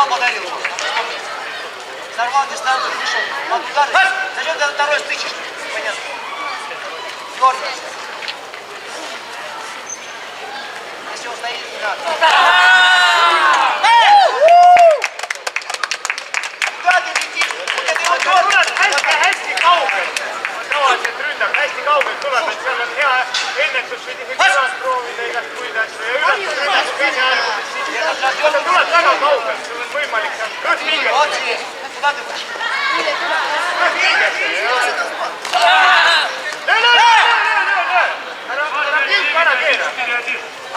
Взял, подарил. Сорвал дистанцию, вышел. Под удар. Зачем ты второй стычешь? Понятно. Дернулся. Если он стоит, не надо. Куда ты летишь? Вот это его дернулся. Hästi kaugel. Tavaliselt ründak hästi kaugelt tuleb, et seal on hea ennetus, võid isegi kõrvalt proovida igast muid asju ja ületada käsi aegumist sisse. Aga tuleb väga kaugelt, sul on võimalik seal kõhvingesse. Куда ты будешь? Kõhvingesse, jah. Löö! Ära pilk ära keera.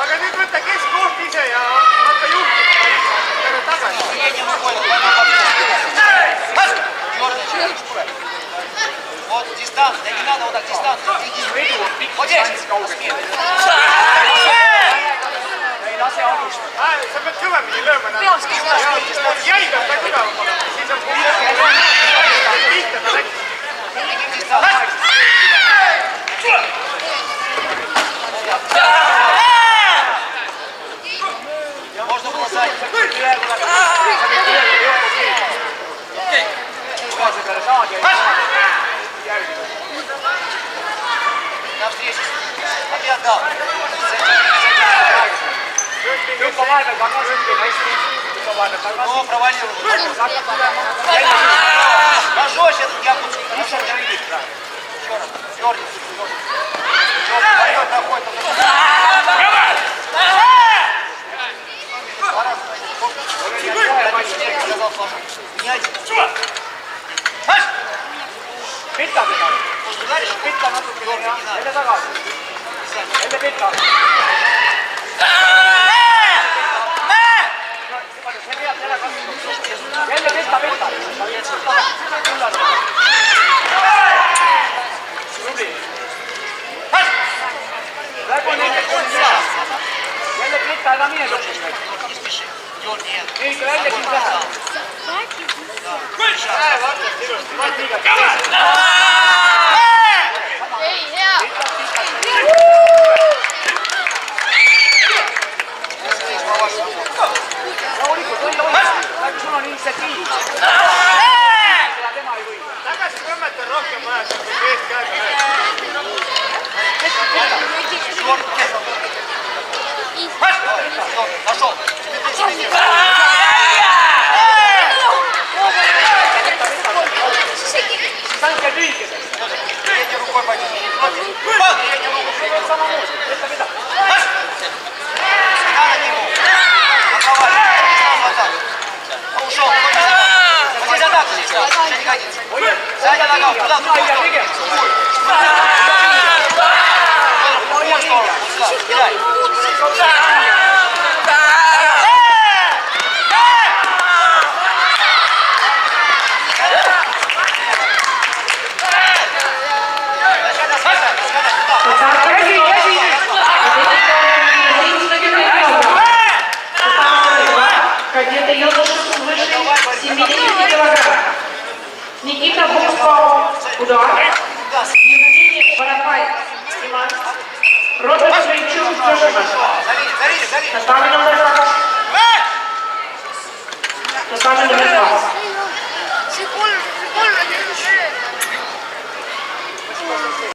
Aga nüüd võtta keskkoht ise ja hakka juhtima. Ära tagasi. Вот дистанция, да не надо вот так дистанцию. Вот здесь. Sa pead kõvemini lööma. Jäi peab ka tugevamalt. Siis on pihta ta läks. Можно было сзади. Навстречу. А ты отдал. О, провалил. Ножось этот японский. Хорошо, держи. Дерни. Вперед находит. Сказал сложу. Меняйте. Pita seda. Pita natuke korra. Jälle tagasi. Jälle pita. Jälle pita. Tubli. Praegu on nende kolm hea. Jälle pita, ära mine lõpuks. Nii, kui välja siin läheb. Vaatad ilusti. Vaat liiga. Ei, hea. Rahulikult, võida. Praegu sul on initsiatiiv. Tema ei või. Tagasi kõmmeta on rohkem vaja, kui eest käega läheb. Пошел. Санка львикида. Передней рукой пойдет. Передней руку. Самому. Это беда. Надо к нему. Ушел. Вот здесь атака здесь. Сейчас не годится. Задняя нога. Куда? В другую сторону. В другую сторону. Кидай.